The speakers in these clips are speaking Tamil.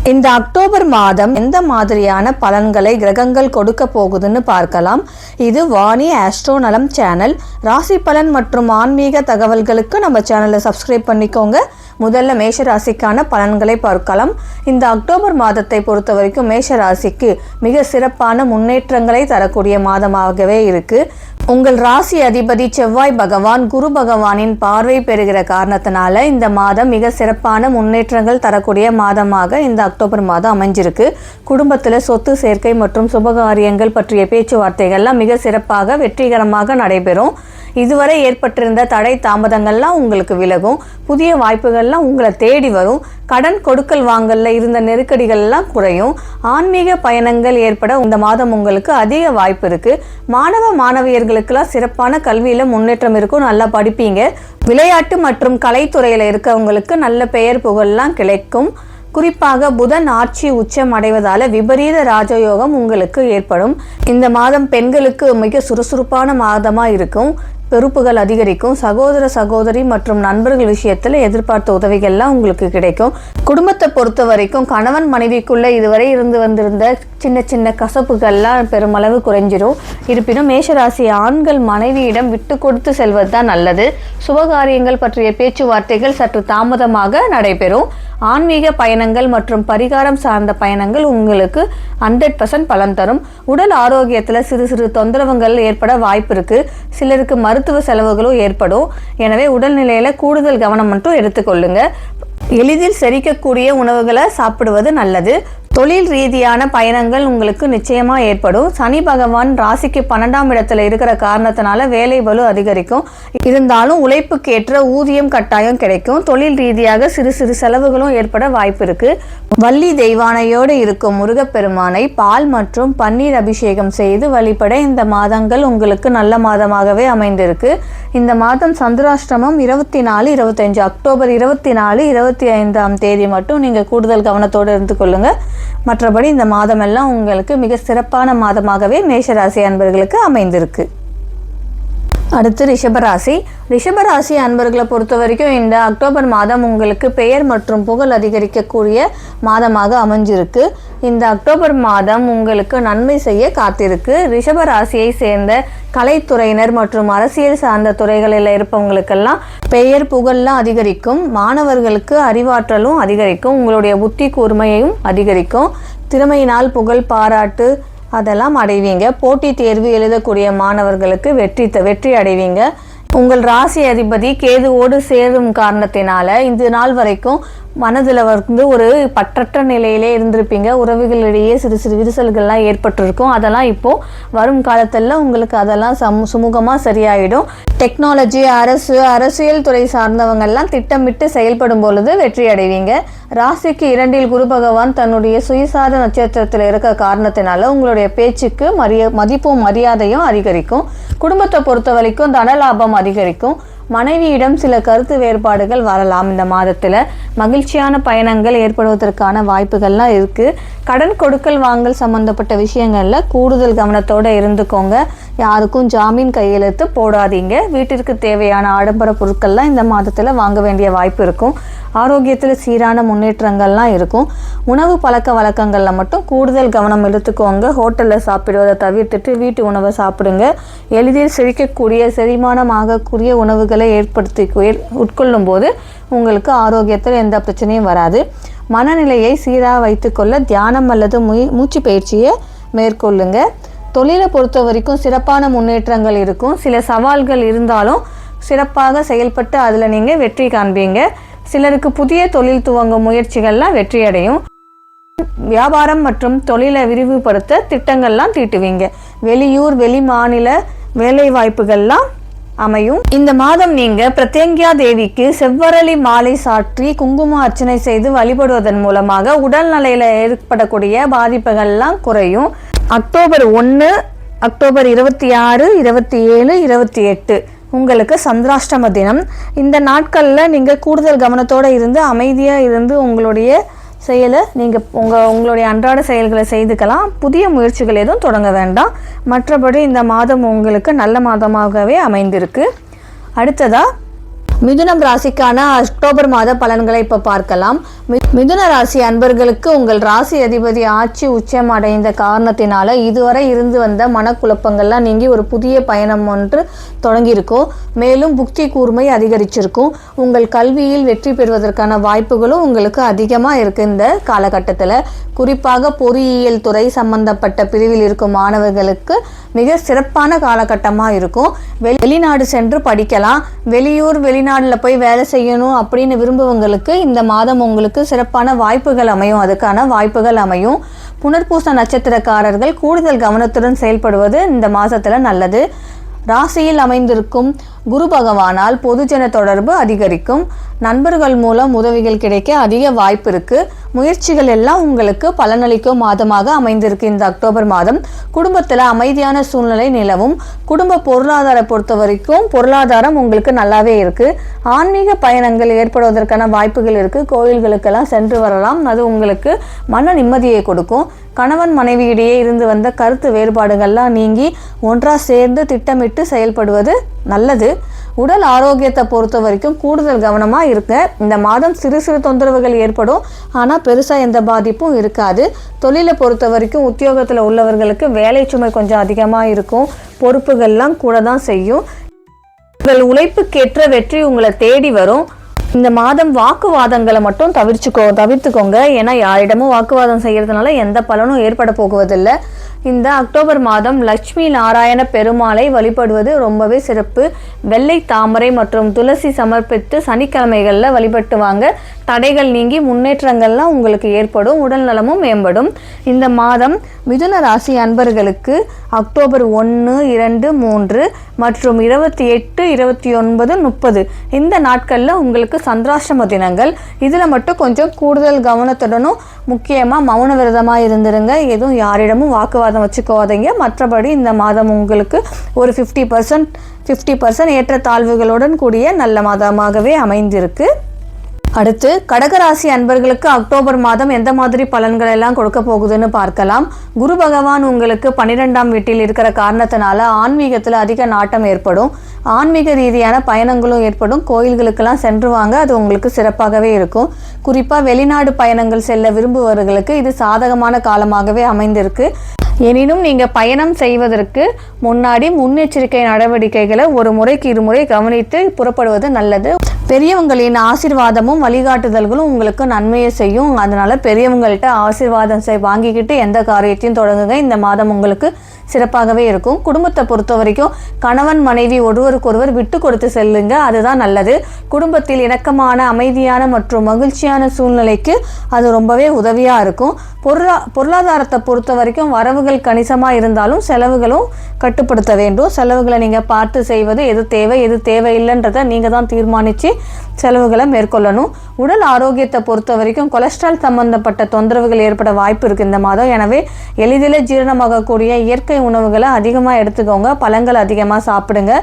இந்த அக்டோபர் மாதம் எந்த மாதிரியான பலன்களை கிரகங்கள் கொடுக்க போகுதுன்னு பார்க்கலாம். இது வாணி ஆஸ்ட்ரோ நலம் சேனல். ராசி பலன் மற்றும் ஆன்மீக தகவல்களுக்கு நம்ம சேனலை சப்ஸ்கிரைப் பண்ணிக்கோங்க. முதல்ல மேஷ ராசிக்கான பலன்களை பார்க்கலாம். இந்த அக்டோபர் மாதத்தை பொறுத்த வரைக்கும் மேஷ ராசிக்கு மிக சிறப்பான முன்னேற்றங்களை தரக்கூடிய மாதமாகவே இருக்கு. உங்கள் ராசி அதிபதி செவ்வாய் பகவான் குரு பகவானின் பார்வை பெறுகிற காரணத்தினால இந்த மாதம் மிக சிறப்பான முன்னேற்றங்கள் தரக்கூடிய மாதமாக இந்த அக்டோபர் மாதம் அமைஞ்சிருக்கு. குடும்பத்தில் சொத்து சேர்க்கை மற்றும் சுபகாரியங்கள் பற்றிய பேச்சுவார்த்தைகள்லாம் மிக சிறப்பாக வெற்றிகரமாக நடைபெறும். இதுவரை ஏற்பட்டிருந்த தடை தாமதங்கள்லாம் உங்களுக்கு விலகும். புதிய வாய்ப்புகள்லாம் உங்களை தேடி வரும். கடன் கொடுக்கல் வாங்கல்ல இருந்த நெருக்கடிகள்லாம் குறையும். ஆன்மீக பயணங்கள் ஏற்பட இந்த மாதம் உங்களுக்கு அதிக வாய்ப்பு இருக்கு. மாணவியர்களுக்கெல்லாம் சிறப்பான கல்வியில முன்னேற்றம் இருக்கும். நல்லா படிப்பீங்க. விளையாட்டு மற்றும் கலைத்துறையில இருக்கவங்களுக்கு நல்ல பெயர் புகழ்லாம் கிடைக்கும். குறிப்பாக புதன் ஆட்சி உச்சம் அடைவதால விபரீத ராஜயோகம் உங்களுக்கு ஏற்படும். இந்த மாதம் பெண்களுக்கு மிக சுறுசுறுப்பான மாதமா இருக்கும். பொறுப்புகள் அதிகரிக்கும். சகோதரி மற்றும் நண்பர்கள் விஷயத்துல எதிர்பார்த்த உதவிகள்லாம் உங்களுக்கு கிடைக்கும். குடும்பத்தை பொறுத்த வரைக்கும் கணவன் மனைவிக்குள்ள இதுவரை இருந்து வந்திருந்த சின்ன சின்ன கசப்புகள்லாம் பெருமளவு குறைஞ்சிரும். இருப்பினும் மேஷராசி ஆண்கள் மனைவியிடம் விட்டு கொடுத்து செல்வது தான் நல்லது. சுபகாரியங்கள் பற்றிய பேச்சுவார்த்தைகள் சற்று தாமதமாக நடைபெறும். ஆன்மீக பயணங்கள் மற்றும் பரிகாரம் சார்ந்த பயணங்கள் உங்களுக்கு 100% பலன் தரும். உடல் ஆரோக்கியத்தில் சிறு சிறு தொந்தரவுகள் ஏற்பட வாய்ப்பு இருக்கு. சிலருக்கு மருத்துவ செலவுகளும் ஏற்படும். எனவே உடல்நிலையில கூடுதல் கவனம் மட்டும் எடுத்துக்கொள்ளுங்க. எளிதில் செரிக்கக்கூடிய உணவுகளை சாப்பிடுவது நல்லது. தொழில் ரீதியான பயணங்கள் உங்களுக்கு நிச்சயமா ஏற்படும். சனி பகவான் ராசிக்கு 12ஆம் இடத்துல இருக்கிற காரணத்தினால வேலை பளு அதிகரிக்கும். இருந்தாலும் உழைப்புக்கேற்ற ஊதியம் கட்டாயம் கிடைக்கும். தொழில் ரீதியாக சிறு சிறு செலவுகளும் ஏற்பட வாய்ப்பு இருக்கு. வள்ளி தெய்வானையோடு இருக்கும் முருகப்பெருமானை பால் மற்றும் பன்னீர் அபிஷேகம் செய்து வழிபட இந்த மாதங்கள் உங்களுக்கு நல்ல மாதமாகவே அமைந்திருக்கு. இந்த மாதம் சந்திராஷ்டமம் 24, 25 அக்டோபர் 24, 25ஆம் தேதி மட்டும் நீங்க கூடுதல் கவனத்தோடு இருந்து கொள்ளுங்க. மற்றபடி இந்த மாதமெல்லாம் உங்களுக்கு மிக சிறப்பான மாதமாகவே மேஷராசி அன்பர்களுக்கு அமைந்திருக்கு. அடுத்து ரிஷபராசி அன்பர்களை பொறுத்த வரைக்கும் இந்த அக்டோபர் மாதம் உங்களுக்கு பெயர் மற்றும் புகழ் அதிகரிக்கக்கூடிய மாதமாக அமைஞ்சிருக்கு. இந்த அக்டோபர் மாதம் உங்களுக்கு நன்மை செய்ய காத்திருக்கு. ரிஷபராசியை சேர்ந்த கலைத்துறையினர் மற்றும் அரசியல் சார்ந்த துறைகளில் இருப்பவங்களுக்கெல்லாம் பெயர் புகழ்லாம் அதிகரிக்கும். மாணவர்களுக்கு அறிவாற்றலும் அதிகரிக்கும். உங்களுடைய புத்தி கூர்மையையும் அதிகரிக்கும். திறமையினால் புகழ் பாராட்டு அதெல்லாம் அடைவீங்க. போட்டி தேர்வு எழுதக்கூடிய மாணவர்களுக்கு வெற்றி அடைவீங்க. உங்கள் ராசி அதிபதி கேதுவோடு சேரும் காரணத்தினால இந்த நாள் வரைக்கும் மனதில் ஒரு பற்றற்ற நிலையிலே இருந்திருப்பீங்க. உறவுகளிடையே சிறு சிறு விரிசல்கள்லாம் ஏற்பட்டிருக்கும். அதெல்லாம் இப்போ வரும் காலத்தில் உங்களுக்கு அதெல்லாம் சுமூகமாக சரியாயிடும். டெக்னாலஜி, அரசியல் துறை சார்ந்தவங்கெல்லாம் திட்டமிட்டு செயல்படும் பொழுது வெற்றி அடைவீங்க. ராசிக்கு 2இல் குரு பகவான் தன்னுடைய சுயசார நட்சத்திரத்தில் இருக்க காரணத்தினால உங்களுடைய பேச்சுக்கு மதிப்பும் மரியாதையும் அதிகரிக்கும். குடும்பத்தை பொறுத்த வரைக்கும் தனலாபம் அதிகரிக்கும். மனைவியிடம் சில கருத்து வேறுபாடுகள் வரலாம். இந்த மாதத்தில் மகிழ்ச்சியான பயணங்கள் ஏற்படுவதற்கான வாய்ப்புகள்லாம் இருக்கு. கடன் கொடுக்கல் வாங்கல் சம்பந்தப்பட்ட விஷயங்கள்ல கூடுதல் கவனத்தோட இருந்துக்கோங்க. யாருக்கும் ஜாமீன் கையெழுத்து போடாதீங்க. வீட்டிற்கு தேவையான ஆடம்பர பொருட்கள்லாம் இந்த மாதத்தில் வாங்க வேண்டிய வாய்ப்பு இருக்கும். ஆரோக்கியத்தில் சீரான முன்னேற்றங்கள்லாம் இருக்கும். உணவு பழக்க வழக்கங்களில் மட்டும் கூடுதல் கவனம் எடுத்துக்கோங்க. ஹோட்டலில் சாப்பிடுவதை தவிர்த்துட்டு வீட்டு உணவை சாப்பிடுங்க. எளிதில் செரிக்கக்கூடிய செரிமானமாகக்கூடிய உணவுகளை உட்கொள்ளும் போது உங்களுக்கு ஆரோக்கியத்தில் எந்த பிரச்சனையும் வராது. மனநிலையை சீராக வைத்துக்கொள்ள தியானம் அல்லது மூச்சு பயிற்சியை மேற்கொள்ளுங்க. தொழிலை பொறுத்த வரைக்கும் சிறப்பான முன்னேற்றங்கள் இருக்கும். சில சவால்கள் இருந்தாலும் சிறப்பாக செயல்பட்டு அதில் நீங்கள் வெற்றி காண்பீங்க. சிலருக்கு புதிய தொழில் துவங்கும் முயற்சிகள்லாம் வெற்றி அடையும். வியாபாரம் மற்றும் தொழிலை விரிவுபடுத்த திட்டங்கள்லாம் தீட்டுவீங்க. வெளியூர் வெளி மாநில வேலை வாய்ப்புகள்லாம் அமையும். இந்த மாதம் நீங்க பிரத்யங்கியா தேவிக்கு செவ்வரளி மாலை சாற்றி குங்கும அர்ச்சனை செய்து வழிபடுவதன் மூலமாக உடல்நிலையில ஏற்படக்கூடிய பாதிப்புகள்லாம் குறையும். அக்டோபர் 1, அக்டோபர் 26, 27, 28 உங்களுக்கு சந்திராஷ்டம தினம். இந்த நாட்களில் நீங்கள் கூடுதல் கவனத்தோடு இருந்து அமைதியாக இருந்து உங்களுடைய செயலை நீங்கள் உங்களுடைய அன்றாட செயல்களை செய்துக்கலாம். புதிய முயற்சிகள் எதுவும் தொடங்க வேண்டாம். மற்றபடி இந்த மாதம் உங்களுக்கு நல்ல மாதமாகவே அமைந்திருக்கு. அடுத்ததாக மிதுனம் ராசிக்கான அக்டோபர் மாத பலன்களை இப்ப பார்க்கலாம். மிதுன ராசி அன்பர்களுக்கு உங்கள் ராசி அதிபதி ஆட்சி உச்சம் அடைந்த காரணத்தினால இதுவரை இருந்து வந்த மனக்குழப்பங்கள்லாம் நீங்கி ஒரு புதிய பயணம் ஒன்று தொடங்கியிருக்கும். மேலும் புக்தி கூர்மை அதிகரிச்சிருக்கும். உங்கள் கல்வியில் வெற்றி பெறுவதற்கான வாய்ப்புகளும் உங்களுக்கு அதிகமாக இருக்கு. இந்த காலகட்டத்தில் குறிப்பாக பொறியியல் துறை சம்பந்தப்பட்ட பிரிவில் இருக்கும் மாணவர்களுக்கு மிக சிறப்பான காலகட்டமாக இருக்கும். வெளிநாடு சென்று படிக்கலாம், வெளிநாடுல போய் வேலை செய்யணும் அப்படின்னு விரும்புவங்களுக்கு இந்த மாதம் உங்களுக்கு சிறப்பான வாய்ப்புகள் அமையும். அதுக்கான வாய்ப்புகள் அமையும். புனர்பூச நட்சத்திரக்காரர்கள் கூடுதல் கவனத்துடன் செயல்படுவது இந்த மாசத்துல நல்லது. ராசியில் அமைந்திருக்கும் குரு பகவானால் பொதுஜன தொடர்பு அதிகரிக்கும். நண்பர்கள் மூலம் உதவிகள் கிடைக்க அதிக வாய்ப்பு இருக்கு. முயற்சிகள் எல்லாம் உங்களுக்கு பலனளிக்கும் மாதமாக அமைந்திருக்கு. இந்த அக்டோபர் மாதம் குடும்பத்தில் அமைதியான சூழ்நிலை நிலவும். குடும்ப பொருளாதார பொறுத்த வரைக்கும் பொருளாதாரம் உங்களுக்கு நல்லாவே இருக்கு. ஆன்மீக பயணங்கள் ஏற்படுவதற்கான வாய்ப்புகள் இருக்கு. கோயில்களுக்கெல்லாம் சென்று வரலாம். அது உங்களுக்கு மன நிம்மதியை கொடுக்கும். கணவன் மனைவியிடையே இருந்து வந்த கருத்து வேறுபாடுகள்லாம் நீங்கி ஒன்றா சேர்ந்து திட்டமிட்டு செயல்படுவது நல்லது. உடல் ஆரோக்கியத்தை பொறுத்த வரைக்கும் கூடுதல் கவனமாக இருக்க. இந்த மாதம் சிறு சிறு தொந்தரவுகள் ஏற்படும், ஆனால் பெருசாக எந்த பாதிப்பும் இருக்காது. தொழிலை பொறுத்த வரைக்கும் உத்தியோகத்தில் உள்ளவர்களுக்கு வேலை சுமை கொஞ்சம் அதிகமாக இருக்கும். பொறுப்புகள்லாம் கூட தான் செய்யும். உங்கள் உழைப்புக்கேற்ற வெற்றி உங்களை தேடி வரும். இந்த மாதம் வாக்குவாதங்களை மட்டும் தவிர்த்துக்கோங்க. ஏன்னா யாரிடமும் வாக்குவாதம் செய்யறதுனால எந்த பலனும் ஏற்பட போகுவதில்லை. இந்த அக்டோபர் மாதம் லட்சுமி நாராயண பெருமாளை வழிபடுவது ரொம்பவே சிறப்பு. வெள்ளை தாமரை மற்றும் துளசி சமர்ப்பித்து சனிக்கிழமைகளில் வழிபட்டு வாங்க. தடைகள் நீங்கி முன்னேற்றங்கள்லாம் உங்களுக்கு ஏற்படும். உடல் நலமும் மேம்படும். இந்த மாதம் மிதுன ராசி அன்பர்களுக்கு அக்டோபர் 1, 2, 3 மற்றும் 28, 29, 30 இந்த நாட்களில் உங்களுக்கு சந்திராஷ்டம தினங்கள். இதில் மட்டும் கொஞ்சம் கூடுதல் கவனத்துடனும் முக்கியமாக மௌன விரதமாக இருந்துருங்க. எதுவும் யாரிடமும் வாக்குவாதம் வச்சுக்கோதீங்க. மற்றபடி இந்த மாதம் உங்களுக்கு ஒரு 50% ஏற்றத்தாழ்வுகளுடன் கூடிய நல்ல மாதமாகவே அமைந்திருக்கு. அடுத்து கடகராசி அன்பர்களுக்கு அக்டோபர் மாதம் எந்த மாதிரி பலன்கள் எல்லாம் கொடுக்க போகுதுன்னு பார்க்கலாம். குரு பகவான் உங்களுக்கு 12ஆம் வீட்டில் இருக்கிற காரணத்தினால ஆன்மீகத்தில் அதிக நாட்டம் ஏற்படும். ஆன்மீக ரீதியான பயணங்களும் ஏற்படும். கோயில்களுக்கெல்லாம் சென்று வாங்க. அது உங்களுக்கு சிறப்பாகவே இருக்கும். குறிப்பாக வெளிநாடு பயணங்கள் செல்ல விரும்புபவர்களுக்கு இது சாதகமான காலமாகவே அமைந்திருக்கு. எனினும் நீங்கள் பயணம் செய்வதற்கு முன்னாடி முன்னெச்சரிக்கை நடவடிக்கைகளை ஒரு முறைக்கு இருமுறை கவனித்து புறப்படுவது நல்லது. பெரியவங்களின் ஆசீர்வாதமும் வழிகாட்டுதல்களும் உங்களுக்கு நன்மையை செய்யும். அதனால பெரியவங்கள்ட்ட ஆசீர்வாதம் வாங்கிக்கிட்டு எந்த காரியத்தையும் தொடங்குங்க. இந்த மாதம் உங்களுக்கு சிறப்பாகவே இருக்கும். குடும்பத்தை பொறுத்த வரைக்கும் கணவன் மனைவி ஒருவருக்கொருவர் விட்டு கொடுத்து செல்லுங்க. அதுதான் நல்லது. குடும்பத்தில் இணக்கமான அமைதியான மற்றும் மகிழ்ச்சியான சூழ்நிலைக்கு அது ரொம்பவே உதவியாக இருக்கும். பொருளாதாரத்தை பொறுத்த வரைக்கும் வரவுகள் கணிசமாக இருந்தாலும் செலவுகளும் கட்டுப்படுத்த வேண்டும். செலவுகளை நீங்கள் பார்த்து செய்வது எது தேவை எது தேவையில்லைன்றதை நீங்கள் தான் தீர்மானித்து செலவுகளை மேற்கொள்ளணும். உடல் ஆரோக்கியத்தை பொறுத்த வரைக்கும் கொலஸ்ட்ரால் சம்பந்தப்பட்ட தொந்தரவுகள் ஏற்பட வாய்ப்பு இருக்குது இந்த மாதம். எனவே எளிதில் ஜீரணமாகக்கூடிய இயற்கை உணவுகளை அதிகமாக எடுத்துக்கோங்க. பழங்கள் அதிகமாக சாப்பிடுங்க.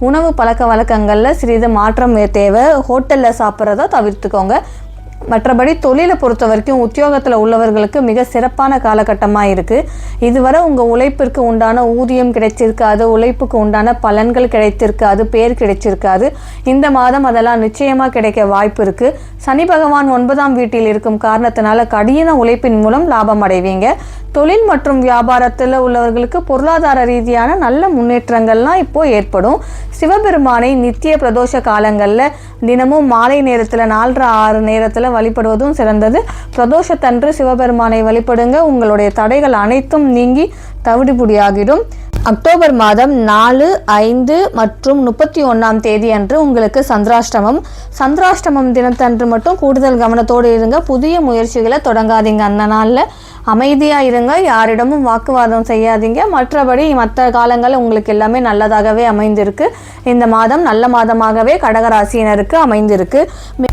உணவு பழக்க வழக்கங்களில் சிறிது மாற்றம் தேவை. ஹோட்டலில் சாப்பிட்றத தவிர்த்துக்கோங்க. மற்றபடி தொழிலை பொறுத்த வரைக்கும் உத்தியோகத்தில் உள்ளவர்களுக்கு மிக சிறப்பான காலகட்டமாக இருக்குது. இதுவரை உங்கள் உழைப்பிற்கு உண்டான ஊதியம் கிடைச்சிருக்காது, உழைப்புக்கு உண்டான பலன்கள் கிடைத்திருக்காது, பேர் கிடைச்சிருக்காது. இந்த மாதம் அதெல்லாம் நிச்சயமாக கிடைக்க வாய்ப்பு இருக்குது. சனி பகவான் 9ஆம் வீட்டில் இருக்கும் காரணத்தினால கடின உழைப்பின் மூலம் லாபம் அடைவீங்க. தொழில் மற்றும் வியாபாரத்தில் உள்ளவர்களுக்கு பொருளாதார ரீதியான நல்ல முன்னேற்றங்கள்லாம் இப்போ ஏற்படும். சிவபெருமானை நித்திய பிரதோஷ காலங்களில் தினமும் மாலை நேரத்தில் 4, 6 நேரத்தில் வழிபடுவதும் சிறந்தது. பிரதோஷத்தன்று சிவபெருமானை வழிபடுங்க. உங்களுடைய தடைகள் அனைத்தும் நீங்கி தவிடுபுடியாகிடும். அக்டோபர் மாதம் 4, 5 மற்றும் 31ஆம் தேதி அன்று உங்களுக்கு சந்திராஷ்டமம் தினத்தன்று மட்டும் கூடுதல் கவனத்தோடு இருங்க. புதிய முயற்சிகளை தொடங்காதீங்க. அந்த நாளில் அமைதியாக இருங்க. யாரிடமும் வாக்குவாதம் செய்யாதீங்க. மற்றபடி மற்ற காலங்கள் உங்களுக்கு எல்லாமே நல்லதாகவே அமைந்திருக்கு. இந்த மாதம் நல்ல மாதமாகவே கடகராசியினருக்கு அமைந்திருக்கு.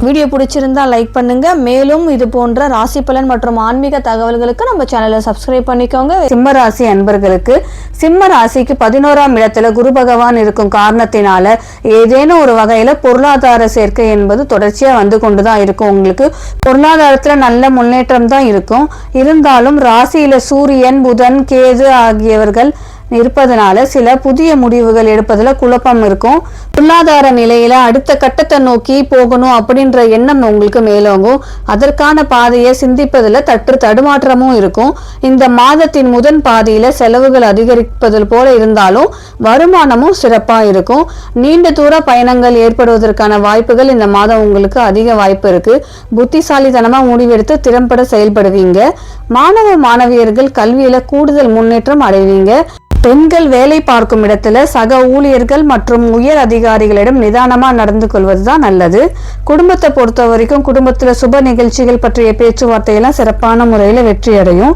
வீடியோ பிடிச்சிருந்தா லைக் பண்ணுங்க. மேலும் இது போன்ற ராசி பலன் மற்றும் ஆன்மீக தகவல்களுக்கு நம்ம சேனலை சப்ஸ்கிரைப் பண்ணிக்கோங்க. சிம்ம ராசி அன்பர்களுக்கு சிம்ம ராசிக்கு 11ஆம் இடத்துல குரு பகவான் இருக்கும் காரணத்தினால ஏதேனும் ஒரு வகையில பொருளாதார சேர்க்கை என்பது தொடர்ச்சியா வந்து கொண்டுதான் இருக்கும். உங்களுக்கு பொருளாதாரத்துல நல்ல முன்னேற்றம் தான் இருக்கும். இருந்தாலும் இருந்தாலும் ராசியில சூரியன், புதன், கேது ஆகியவர்கள் இருப்பதனால சில புதிய முடிவுகள் எடுப்பதுல குழப்பம் இருக்கும். பொருளாதார நிலையில அடுத்த கட்டத்தை நோக்கி போகணும் அப்படின்ற எண்ணம் உங்களுக்கு மேலோங்கும். அதற்கான பாதையை சிந்திப்பதுல தடுமாற்றமும் இருக்கும். இந்த மாதத்தின் முதல் பாதியில செலவுகள் அதிகரிப்பது போல இருந்தாலும் வருமானமும் சிறப்பா இருக்கும். நீண்ட தூர பயணங்கள் ஏற்படுவதற்கான வாய்ப்புகள் இந்த மாதம் உங்களுக்கு அதிக வாய்ப்பு இருக்கு. புத்திசாலித்தனமா முடிவெடுத்து திறம்பட செயல்படுவீங்க. மாணவியர்கள் கல்வியில கூடுதல் முன்னேற்றம் அடைவீங்க. பெண்கள் வேலை பார்க்கும் இடத்துல சக ஊழியர்கள் மற்றும் உயர் அதிகாரிகளிடம் நிதானமா நடந்து கொள்வதுதான் நல்லது. குடும்பத்தை பொறுத்த வரைக்கும் குடும்பத்துல சுப நிகழ்ச்சிகள் பற்றிய பேச்சுவார்த்தையெல்லாம் சிறப்பான முறையில வெற்றி அடையும்.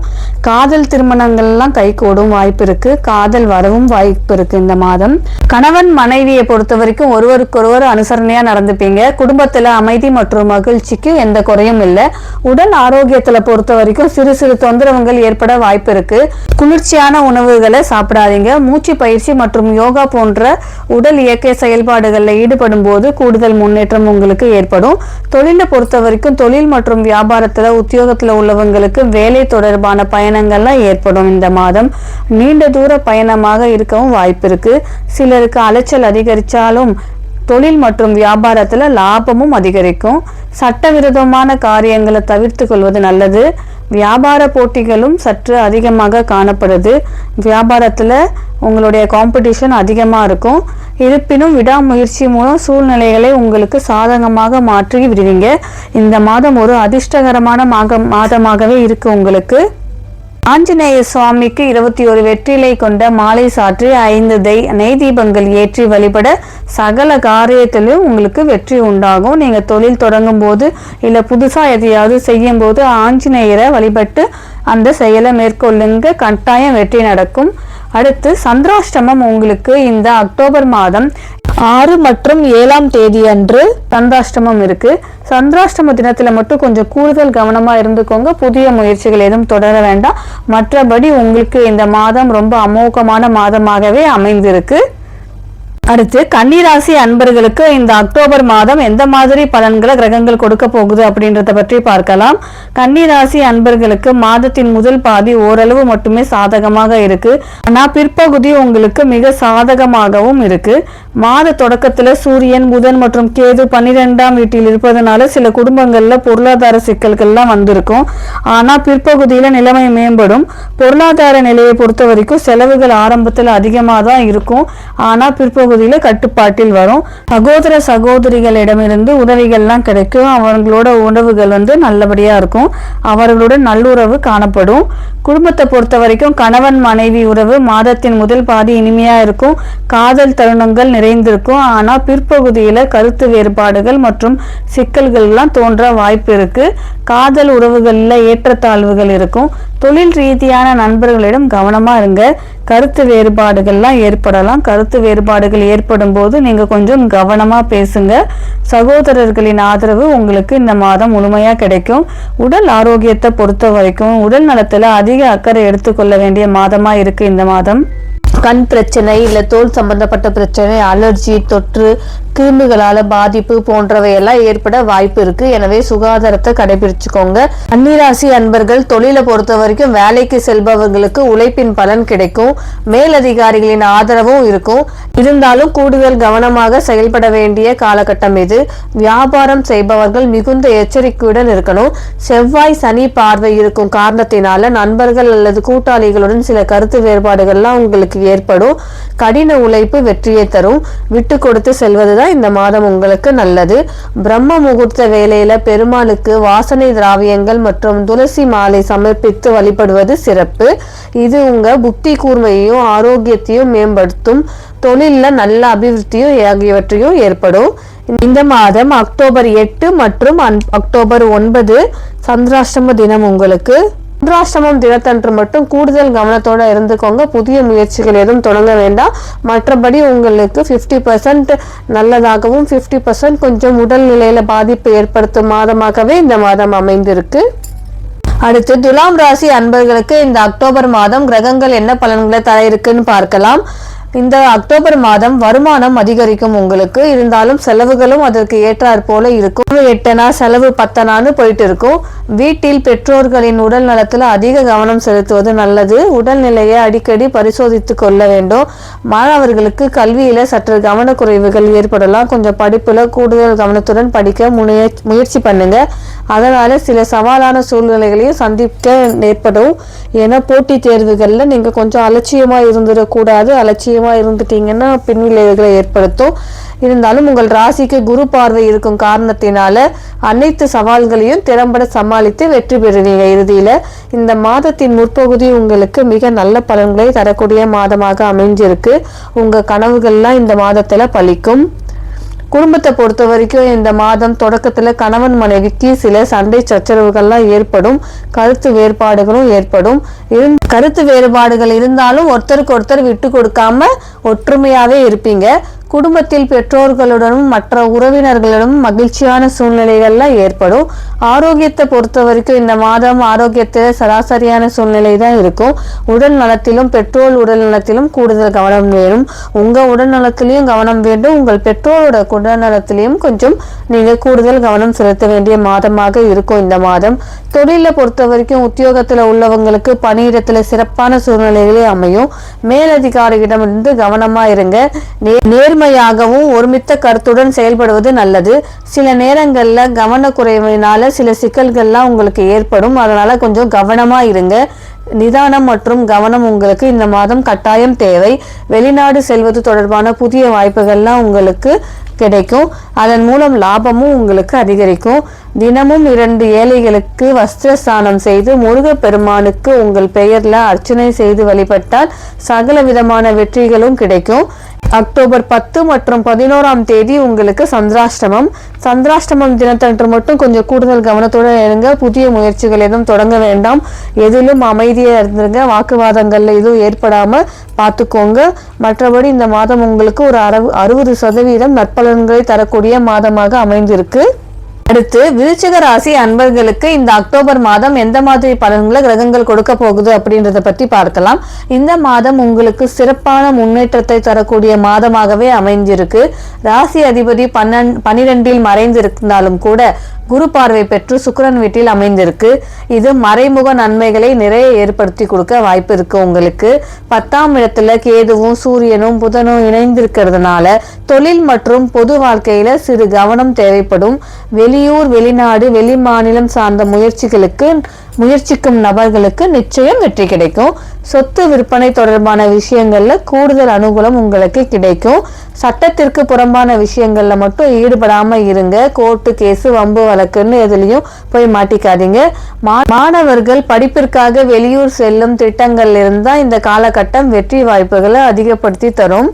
காதல் திருமணங்கள் எல்லாம் கைகூடும் வாய்ப்பு இருக்கு. காதல் வரவும் வாய்ப்பு இருக்கு. இந்த மாதம் கணவன் மனைவியை பொறுத்த வரைக்கும் ஒருவருக்கொருவர் அனுசரணையா நடந்துப்பீங்க. குடும்பத்துல அமைதி மற்றும் மகிழ்ச்சிக்கு எந்த குறையும் இல்லை. உடல் ஆரோக்கியத்துல பொறுத்த வரைக்கும் சிறு சிறு தொந்தரவுகள் ஏற்பட வாய்ப்பு இருக்கு. குளிர்ச்சியான உணவுகளை சாப்பிடாதீங்க. மூச்சு பயிற்சி மற்றும் யோகா போன்ற உடல் இயக்க செயல்பாடுகளில் ஈடுபடும் போது கூடுதல் முன்னேற்றம் உங்களுக்கு ஏற்படும். தொழிலை பொறுத்த வரைக்கும் தொழில் மற்றும் வியாபாரத்துல உத்தியோகத்துல உள்ளவங்களுக்கு வேலை தொடர்பான பயணங்கள்லாம் ஏற்படும். இந்த மாதம் நீண்ட தூர பயணமாக இருக்கவும் வாய்ப்பு இருக்கு. சிலருக்கு அலைச்சல் அதிகரிச்சாலும் தொழில் மற்றும் வியாபாரத்துல லாபமும் அதிகரிக்கும். சட்டவிரோதமான காரியங்களை தவிர்த்து கொள்வது நல்லது. வியாபார போட்டிகளும் சற்று அதிகமாக காணப்படுது. வியாபாரத்துல உங்களுடைய காம்படிஷன் அதிகமா இருக்கும். இருப்பினும் விடாமுயற்சி மூலம் சூழ்நிலைகளை உங்களுக்கு சாதகமாக மாற்றி விடுவீங்க. இந்த மாதம் ஒரு அதிர்ஷ்டகரமான மாதமாகவே இருக்கு உங்களுக்கு. ஆஞ்சநேய சுவாமிக்கு 21 வெற்றிலை கொண்ட மாலை சாற்றி 5 நெய் தீபங்கள் ஏற்றி வழிபட சகல காரியத்திலும் உங்களுக்கு வெற்றி உண்டாகும். நீங்க தொழில் தொடங்கும் போது இல்ல புதுசா எதையாவது செய்யும் போது ஆஞ்சநேயரை வழிபட்டு அந்த செயலை மேற்கொள்ளுங்க. கட்டாயம் வெற்றி நடக்கும். அடுத்து சந்திராஷ்டமம் உங்களுக்கு இந்த அக்டோபர் மாதம் 6 மற்றும் 7ஆம் தேதி அன்று சந்திராஷ்டமம் இருக்கு. சந்திராஷ்டம தினத்துல மட்டும் கொஞ்சம் கூடுதல் கவனமா இருந்துக்கோங்க. புதிய முயற்சிகள் எதுவும் தொடர வேண்டாம். மற்றபடி உங்களுக்கு இந்த மாதம் ரொம்ப அமோகமான மாதமாகவே அமைந்திருக்கு. அடுத்து கன்னிராசி அன்பர்களுக்கு இந்த அக்டோபர் மாதம் எந்த மாதிரி பலன்களை கிரகங்கள் கொடுக்க போகுது அப்படின்றத பற்றி பார்க்கலாம். கன்னிராசி அன்பர்களுக்கு மாதத்தின் முதல் பாதி ஓரளவு மட்டுமே சாதகமாக இருக்கு. ஆனா பிற்பகுதி உங்களுக்கு மிக சாதகமாகவும் இருக்கு. மாத தொடக்கத்துல சூரியன், புதன் மற்றும் கேது 12ஆம் வீட்டில் இருப்பதனால சில குடும்பங்கள்ல பொருளாதார சிக்கல்கள்லாம் வந்திருக்கும். ஆனா பிற்பகுதியில நிலைமை மேம்படும். பொருளாதார நிலையை பொறுத்த வரைக்கும் செலவுகள் ஆரம்பத்துல அதிகமாக தான் இருக்கும். ஆனா பிற்பகுதியில கட்டுப்பாட்டில் வரும். சகோதர சகோதரிகளிடமிருந்து உதவிகள்லாம் கிடைக்கும். அவங்களோட உணவுகள் நல்லபடியா இருக்கும். அவர்களுடன் நல்லுறவு காணப்படும். குடும்பத்தை பொறுத்த வரைக்கும் கணவன் மனைவி உறவு மாதத்தின் முதல் பாதி இனிமையா இருக்கும். காதல் தருணங்கள் நிறைந்திருக்கும். ஆனா பிற்பகுதியில கருத்து வேறுபாடுகள் மற்றும் சிக்கல்கள் எல்லாம் தோன்ற வாய்ப்பு இருக்கு. காதல் உறவுகள்ல ஏற்றத்தாழ்வுகள் இருக்கும். தொழில் ரீதியான நண்பர்களிடம் கவனமா இருங்க. கருத்து வேறுபாடுகள்லாம் ஏற்படலாம். கருத்து வேறுபாடுகள் ஏற்படும் போது நீங்க கொஞ்சம் கவனமா பேசுங்க. சகோதரர்களின் ஆதரவு உங்களுக்கு இந்த மாதம் முழுமையா கிடைக்கும். உடல் ஆரோக்கியத்தை பொறுத்த வரைக்கும் உடல் நலத்துல அதிக அக்கறை எடுத்துக்கொள்ள வேண்டிய மாதமா இருக்கு இந்த மாதம். கண் பிரச்சனை இல்ல தோல் சம்பந்தப்பட்ட பிரச்சனை, அலர்ஜி, தொற்று, கிருமிகளால பாதிப்பு போன்றவையெல்லாம் ஏற்பட வாய்ப்பு இருக்கு. எனவே சுகாதாரத்தை கடைபிடிச்சுக்கோங்க. கன்னிராசி அன்பர்கள் தொழிலை பொறுத்த வரைக்கும் வேலைக்கு செல்பவர்களுக்கு உழைப்பின் பலன் கிடைக்கும். மேலதிகாரிகளின் ஆதரவும் இருக்கும். இருந்தாலும் கூடுதல் கவனமாக செயல்பட வேண்டிய காலகட்டம் இது. வியாபாரம் செய்பவர்கள் மிகுந்த எச்சரிக்கையுடன் இருக்கணும். செவ்வாய் சனி பார்வை இருக்கும் காரணத்தினால நண்பர்கள் அல்லது கூட்டாளிகளுடன் சில கருத்து வேறுபாடுகள்லாம் உங்களுக்கு ஏற்படும். கடின உழைப்பு வெற்றியை தரும். விட்டு கொடுத்து செல்வதுதான் இந்த மாதம் உங்களுக்கு நல்லது. பிரம்ம முகூர்த்த வேளையில பெருமாளுக்கு வாசனை திராவியங்கள் மற்றும் துளசி மாலை சமர்ப்பித்து வழிபடுவது சிறப்பு. இது உங்க புத்தி கூர்மையையும் ஆரோக்கியத்தையும் மேம்படுத்தும். தொழில்ல நல்ல அபிவிருத்தியும் ஆகியவற்றையும் ஏற்படும். இந்த மாதம் அக்டோபர் 8 மற்றும் அக்டோபர் 9 சந்திராஷ்டம தினம் உங்களுக்கு. சந்திராஷ்டமம் தினத்தன்று மட்டும் கூடுதல் கவனத்தோட இருந்துக்கோங்க. புதிய முயற்சிகள் எதுவும் தொடங்க வேண்டாம். மற்றபடி உங்களுக்கு 50% நல்லதாகவும் 50% கொஞ்சம் உடல்நிலையில பாதிப்பு ஏற்படுத்தும் மாதமாகவே இந்த மாதம் அமைந்திருக்கு. அடுத்து துலாம் ராசி அன்பர்களுக்கு இந்த அக்டோபர் மாதம் கிரகங்கள் என்ன பலன்களை தர இருக்குன்னு பார்க்கலாம். இந்த அக்டோபர் மாதம் வருமானம் அதிகரிக்கும் உங்களுக்கு. இருந்தாலும் செலவுகளும் அதற்கு ஏற்றாற் போல இருக்கும். 8 செலவு 10 போயிட்டு இருக்கும். வீட்டில் பெற்றோர்களின் உடல் நலத்தில் அதிக கவனம் செலுத்துவது நல்லது. உடல்நிலையை அடிக்கடி பரிசோதித்து கொள்ள வேண்டும். மாணவர்களுக்கு கல்வியில சற்று கவனக்குறைவுகள் ஏற்படலாம். கொஞ்சம் படிப்புல கூடுதல் கவனத்துடன் படிக்க முயற்சி பண்ணுங்க. அதனால சில சவாலான சூழ்நிலைகளையும் சந்திக்க ஏற்படும். ஏன்னா போட்டித் தேர்வுகள்ல நீங்க கொஞ்சம் அலட்சியமா இருந்துடக்கூடாது. அலட்சியமா இருந்துட்டீங்கன்னா பின்விளைவுகளை ஏற்படுத்தும். இருந்தாலும் உங்கள் ராசிக்கு குரு பார்வை இருக்கும் காரணத்தினால அனைத்து சவால்களையும் திறம்பட சமாளித்து வெற்றி பெறுவீங்க. இறுதியில இந்த மாதத்தின் முற்பகுதி உங்களுக்கு மிக நல்ல பலன்களை தரக்கூடிய மாதமாக அமைஞ்சிருக்கு. உங்க கனவுகள்லாம் இந்த மாதத்துல பலிக்கும். குடும்பத்தை பொறுத்த வரைக்கும் இந்த மாதம் தொடக்கத்துல கணவன் மனைவிக்கு சில சண்டை சச்சரவுகள்லாம் ஏற்படும். கருத்து வேறுபாடுகளும் ஏற்படும். கருத்து வேறுபாடுகள் இருந்தாலும் ஒருத்தருக்கு ஒருத்தர் விட்டு கொடுக்காம ஒற்றுமையாவே இருப்பீங்க. குடும்பத்தில் பெற்றோர்களுடனும் மற்ற உறவினர்களுடனும் மகிழ்ச்சியான சூழ்நிலைகள்லாம் ஏற்படும். ஆரோக்கியத்தை பொறுத்த வரைக்கும் இந்த மாதம் ஆரோக்கியத்தில் சராசரியான சூழ்நிலை தான் இருக்கும். உடல் நலத்திலும் பெற்றோர் உடல் நலத்திலும் கூடுதல் கவனம் வேணும். உங்க உடல் நலத்திலையும் கவனம் வேண்டும். உங்கள் பெற்றோரோட உடல் நலத்திலையும் கொஞ்சம் நீங்க கூடுதல் கவனம் செலுத்த வேண்டிய மாதமாக இருக்கும் இந்த மாதம். தொழிலை பொறுத்த வரைக்கும் உத்தியோகத்துல உள்ளவங்களுக்கு பணியிடத்துல சிறப்பான சூழ்நிலைகளே அமையும். மேலதிகாரியிடமிருந்து கவனமா இருங்க. நேர்மையாகவும் ஒருமித்த கருத்துடன் செயல்படுவது நல்லது. சில நேரங்கள்ல கவனக்குறைவினால சில சிக்கல்கள்லாம் உங்களுக்கு ஏற்படும். அதனால கொஞ்சம் கவனமா இருங்க. நிதானம் மற்றும் கவனம் உங்களுக்கு இந்த மாதம் கட்டாயம் தேவை. வெளிநாடு செல்வது தொடர்பான புதிய வாய்ப்புகள்லாம் உங்களுக்கு கிடைக்கும். அதன் மூலம் லாபமும் உங்களுக்கு அதிகரிக்கும். தினமும் 2 ஏழைகளுக்கு வஸ்திர ஸ்நானம் செய்து முருகப்பெருமானுக்கு உங்கள் பெயர்ல அர்ச்சனை செய்து வழிபட்டால் சகல விதமான வெற்றிகளும் கிடைக்கும். அக்டோபர் 10 மற்றும் 11 தேதி உங்களுக்கு சந்திராஷ்டமம். சந்திராஷ்டமம் தினத்தன்று மட்டும் கொஞ்சம் கூடுதல் கவனத்தோடு இருங்க. புதிய முயற்சிகள் எதுவும் தொடங்க வேண்டாம். எதிலும் அமைதியா இருந்துருங்க. வாக்குவாதங்கள்ல எதுவும் ஏற்படாம பார்த்துக்கோங்க. மற்றபடி இந்த மாதம் உங்களுக்கு ஒரு 60% நற்பலன்களை தரக்கூடிய மாதமாக அமைந்திருக்கு. அடுத்து விருச்சிக ராசி அன்பர்களுக்கு இந்த அக்டோபர் மாதம் எந்த மாதிரி பலன்களை கிரகங்கள் கொடுக்க போகுது அப்படின்றத பத்தி பார்க்கலாம். இந்த மாதம் உங்களுக்கு சிறப்பான முன்னேற்றத்தை தரக்கூடிய மாதமாகவே அமைஞ்சிருக்கு. ராசி அதிபதி 12 மறைந்திருந்தாலும் கூட குரு பார்வை பெற்று சுக்கிரன் வீட்டில் அமைந்திருக்கு. இது மறைமுக நன்மைகளை நிறைய ஏற்படுத்தி கொடுக்க வாய்ப்பு இருக்கு. உங்களுக்கு 10ஆம் இடத்துல கேதுவும் சூரியனும் புதனும் இணைந்திருக்கிறதுனால தொழில் மற்றும் பொது வாழ்க்கையில சிறு கவனம் தேவைப்படும். வெளியூர் வெளிநாடு வெளி மாநிலம் சார்ந்த முயற்சிக்கும் நபர்களுக்கு நிச்சயம் வெற்றி கிடைக்கும். சொத்து விற்பனை தொடர்பான விஷயங்கள்ல கூடுதல் அனுகூலம் உங்களுக்கு கிடைக்கும். சட்டத்திற்கு புறம்பான விஷயங்கள்ல மட்டும் ஈடுபடாம இருங்க. கோர்ட்டு கேஸ் வம்பு வழக்குன்னு எதுலயும் போய் மாட்டிக்காதீங்க. மாணவர்கள் படிப்பிற்காக வெளியூர் செல்லும் திட்டங்கள் இருந்தா இந்த காலகட்டம் வெற்றி வாய்ப்புகளை அதிகப்படுத்தி தரும்.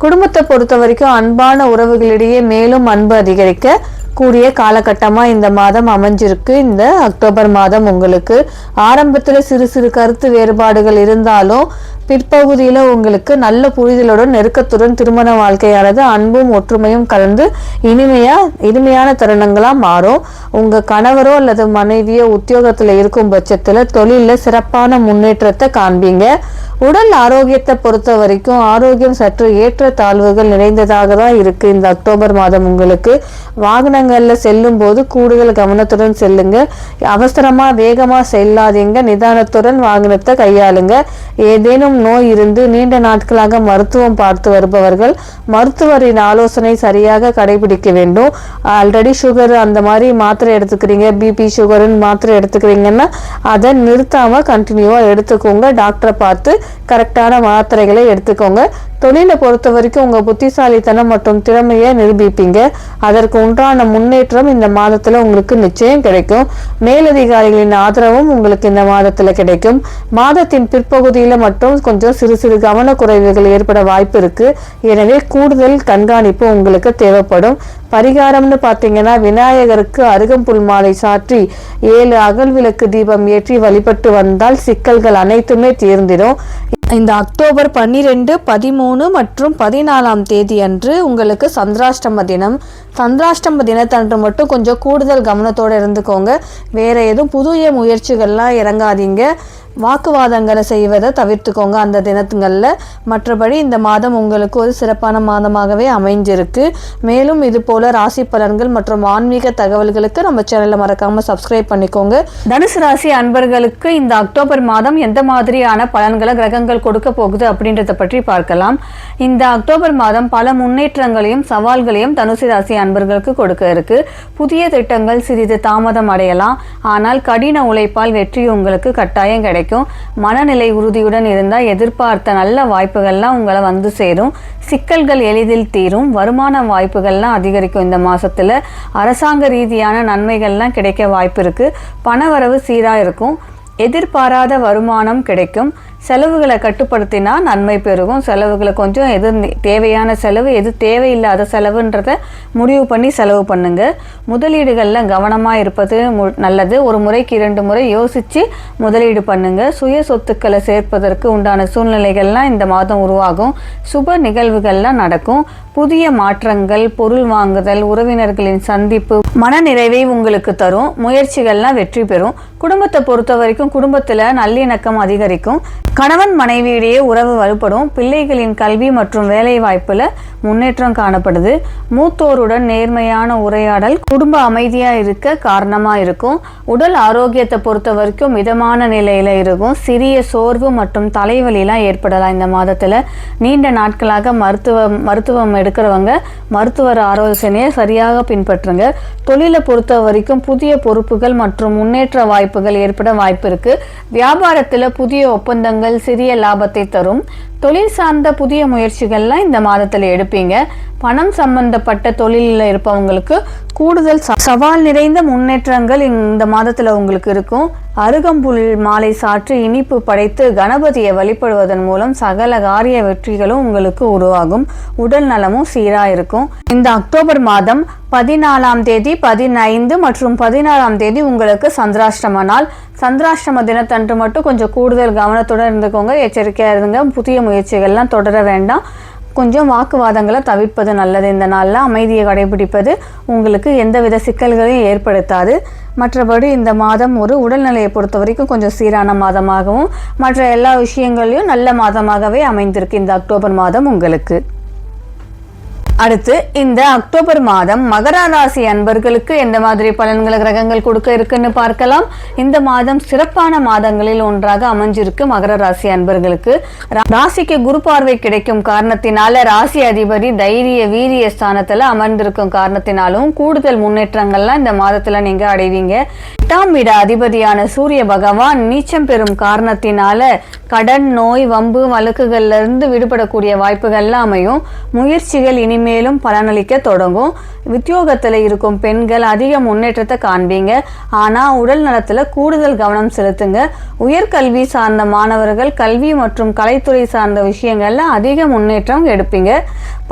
குடும்பத்தை பொறுத்த வரைக்கும் அன்பான உறவுகளிடையே மேலும் அன்பு அதிகரிக்க கூடிய காலகட்டமா இந்த மாதம் அமைஞ்சிருக்கு. இந்த அக்டோபர் மாதம் உங்களுக்கு ஆரம்பத்துல சிறு சிறு கருத்து வேறுபாடுகள் இருந்தாலும் பிற்பகுதியில உங்களுக்கு நல்ல புரிதலுடன் நெருக்கத்துடன் திருமண வாழ்க்கையானது அன்பும் ஒற்றுமையும் கலந்து இனிமையான தருணங்களா மாறும். உங்க கணவரோ அல்லது மனைவியோ உத்தியோகத்துல இருக்கும் பட்சத்துல தொழில சிறப்பான முன்னேற்றத்தை காண்பீங்க. உடல் ஆரோக்கியத்தை பொறுத்த வரைக்கும் ஆரோக்கியம் சற்று ஏற்ற தாழ்வுகள் நிறைந்ததாக தான் இருக்கு. இந்த அக்டோபர் மாதம் உங்களுக்கு வாகனங்கள்ல செல்லும் போது கூடுதல் கவனத்துடன் செல்லுங்க. அவசரமா வேகமா செல்லாதீங்க. நிதானத்துடன் வாகனத்தை கையாளுங்க. ஏதேனும் நோய் இருந்து நீண்ட நாட்களாக மருத்துவம் பார்த்து வருபவர்கள் மருத்துவரின் ஆலோசனை சரியாக கடைபிடிக்க வேண்டும். ஆல்ரெடி சுகர் அந்த மாதிரி மாத்திரை எடுத்துக்கிறீங்க, பிபி சுகர்னு மாத்திரை எடுத்துக்கிறீங்கன்னா அதை நிறுத்தாம கண்டினியூவா எடுத்துக்கோங்க. டாக்டரை பார்த்து கரெக்டான மாத்திரைகளை எடுத்துக்கோங்க. தொழிலை பொறுத்த வரைக்கும் உங்க புத்திசாலித்தனம் மற்றும் திறமையை நிரூபிப்பீங்க. அதற்கு உண்டான முன்னேற்றம் இந்த மாதத்துல உங்களுக்கு நிச்சயம் கிடைக்கும். மேலதிகாரிகளின் ஆதரவும் உங்களுக்கு இந்த மாதத்துல கிடைக்கும். மாதத்தின் பிற்பகுதியில மட்டும் கொஞ்சம் சிறு சிறு கவனக்குறைவுகள் ஏற்பட வாய்ப்பு இருக்கு. எனவே கூடுதல் கண்காணிப்பு உங்களுக்கு தேவைப்படும். பரிகாரம்னு பார்த்தீங்கன்னா விநாயகருக்கு அருகம்புல் மாலை சாற்றி 7 அகல் விளக்கு தீபம் ஏற்றி வழிபட்டு வந்தால் சிக்கல்கள் அனைத்துமே தீர்ந்திடும். இந்த அக்டோபர் 12, 13 மற்றும் 14 தேதி அன்று உங்களுக்கு சந்திராஷ்டம தினம். சந்திராஷ்டம தினத்தன்று மட்டும் கொஞ்சம் கூடுதல் கவனத்தோடு இருந்துக்கோங்க. வேற எதுவும் புதிய முயற்சிகள்லாம் இறங்காதீங்க. வாக்குவாதங்களை செய்வதை தவிர்த்துக்கோங்க அந்த தினத்துங்களில். மற்றபடி இந்த மாதம் உங்களுக்கு ஒரு சிறப்பான மாதமாகவே அமைஞ்சிருக்கு. மேலும் இது போல ராசி பலன்கள் மற்றும் ஆன்மீக தகவல்களுக்கு நம்ம சேனலை மறக்காம சப்ஸ்கிரைப் பண்ணிக்கோங்க. தனுசு ராசி அன்பர்களுக்கு இந்த அக்டோபர் மாதம் எந்த மாதிரியான பலன்களை கிரகங்கள் கொடுக்க போகுது அப்படின்றத பற்றி பார்க்கலாம். இந்த அக்டோபர் மாதம் பல முன்னேற்றங்களையும் சவால்களையும் தனுசு ராசி அன்பர்களுக்கு கொடுக்க இருக்கு. புதிய திட்டங்கள் சிறிது தாமதம் அடையலாம், ஆனால் கடின உழைப்பால் வெற்றி உங்களுக்கு கட்டாயம் கிடைக்கும். மனநிலை உறுதியுடன் இருந்தால் எதிர்பார்த்த நல்ல வாய்ப்புகள்லாம் உங்களை வந்து சேரும். சிக்கல்கள் எளிதில் தீரும். வருமான வாய்ப்புகள்லாம் அதிகரிக்கும். இந்த மாசத்துல அரசாங்க ரீதியான நன்மைகள்லாம் கிடைக்க வாய்ப்பு இருக்கு. பணவரவு சீரா இருக்கும். எதிர்பாராத வருமானம் கிடைக்கும். செலவுகளை கட்டுப்படுத்தினா நன்மை பெருகும். செலவுகளை கொஞ்சம் எது தேவையான செலவு எது தேவையில்லாத செலவுன்றதை முடிவு பண்ணி செலவு பண்ணுங்க. முதலீடுகளில் கவனமாக இருப்பது நல்லது. ஒரு முறைக்கு 2 முறை யோசித்து முதலீடு பண்ணுங்க. சுய சொத்துக்களை சேர்ப்பதற்கு உண்டான சூழ்நிலைகள்லாம் இந்த மாதம் உருவாகும். சுப நிகழ்வுகள்லாம் நடக்கும். புதிய மாற்றங்கள், பொருள் வாங்குதல், உறவினர்களின் சந்திப்பு மனநிறைவை உங்களுக்கு தரும். முயற்சிகள்லாம் வெற்றி பெறும். குடும்பத்தை பொறுத்த வரைக்கும் குடும்பத்தில் நல்லிணக்கம் அதிகரிக்கும். கணவன் மனைவியிடையே உறவு வலுப்படும். பிள்ளைகளின் கல்வி மற்றும் வேலை வாய்ப்புல முன்னேற்றம் காணப்படுது. மூத்தோருடன் நேர்மையான உரையாடல் குடும்ப அமைதியா இருக்க காரணமா இருக்கும். உடல் ஆரோக்கியத்தை பொறுத்த வரைக்கும் மிதமான நிலையில இருக்கும். சிறிய சோர்வு மற்றும் தலைவலிலாம் ஏற்படலாம் இந்த மாதத்துல. நீண்ட நாட்களாக மருத்துவம் எடுக்கிறவங்க மருத்துவர் ஆலோசனையை சரியாக பின்பற்றுங்க. தொழிலை பொறுத்த வரைக்கும் புதிய பொறுப்புகள் மற்றும் முன்னேற்ற வாய்ப்புகள் ஏற்பட வாய்ப்பு இருக்கு. வியாபாரத்துல புதிய ஒப்பந்தங்கள் சிறிய லாபத்தை தரும். தொழில் சார்ந்த புதிய முயற்சிகள்லாம் இந்த மாதத்துல எடுப்பீங்க. பணம் சம்பந்தப்பட்ட தொழிலில் இருப்பவங்களுக்கு கூடுதல் சவால் நிறைந்த முன்னேற்றங்கள் இந்த மாதத்துல உங்களுக்கு இருக்கும். அருகம்புல் மாலை சாற்றி இனிப்பு படைத்து கணபதியை வழிபடுவதன் மூலம் சகல காரிய வெற்றிகளும் உங்களுக்கு உருவாகும். உடல் நலமும் சீரா இருக்கும். இந்த அக்டோபர் மாதம் 14ஆம் தேதி, 15 மற்றும் 16ஆம் தேதி உங்களுக்கு சந்திராஷ்டம நாள். சந்திராஷ்டம தினத்தன்று மட்டும் கொஞ்சம் கூடுதல் கவனத்துடன் இருந்துக்கோங்க. எச்சரிக்கையா இருங்க. புதிய முயற்சிகள்லாம் தொடர வேண்டாம். கொஞ்சம் வாக்குவாதங்களை தவிர்ப்பது நல்லது. இந்த நாளில் அமைதியை கடைபிடிப்பது உங்களுக்கு எந்தவித சிக்கல்களையும் ஏற்படுத்தாது. மற்றபடி இந்த மாதம் ஒரு உடல்நிலையை பொறுத்த வரைக்கும் கொஞ்சம் சீரான மாதமாகவும் மற்ற எல்லா விஷயங்களையும் நல்ல மாதமாகவே அமைந்திருக்கு இந்த அக்டோபர் மாதம் உங்களுக்கு. அடுத்து இந்த அக்டோபர் மாதம் மகர ராசி அன்பர்களுக்கு எந்த மாதிரி பலன்களை கிரகங்கள் கொடுக்க இருக்குன்னு பார்க்கலாம். இந்த மாதம் சிறப்பான மாதங்களில் ஒன்றாக அமைஞ்சிருக்கு மகர ராசி அன்பர்களுக்கு. ராசிக்கு குரு பார்வை கிடைக்கும் காரணத்தினால ராசி அதிபதி தைரிய வீரிய ஸ்தானத்துல அமர்ந்திருக்கும் காரணத்தினாலும் கூடுதல் முன்னேற்றங்கள்லாம் இந்த மாதத்துல நீங்க அடைவீங்க. 8ஆம் வீடு அதிபதியான சூரிய பகவான் நீச்சம் பெறும் காரணத்தினால கடன், நோய், வம்பு, வழக்குகள்ல இருந்து விடுபடக்கூடிய வாய்ப்புகள்லாம் அமையும். முயற்சிகள் இனிமேலும் பலனளிக்க தொடங்கும். உத்தியோகத்துல இருக்கும் பெண்கள் அதிக முன்னேற்றத்தை காண்பீங்க. ஆனா உடல் நலத்துல கூடுதல் கவனம் செலுத்துங்க. உயர்கல்வி சார்ந்த மாணவர்கள் கல்வி மற்றும் கலைத்துறை சார்ந்த விஷயங்கள்ல அதிக முன்னேற்றம் எடுப்பீங்க.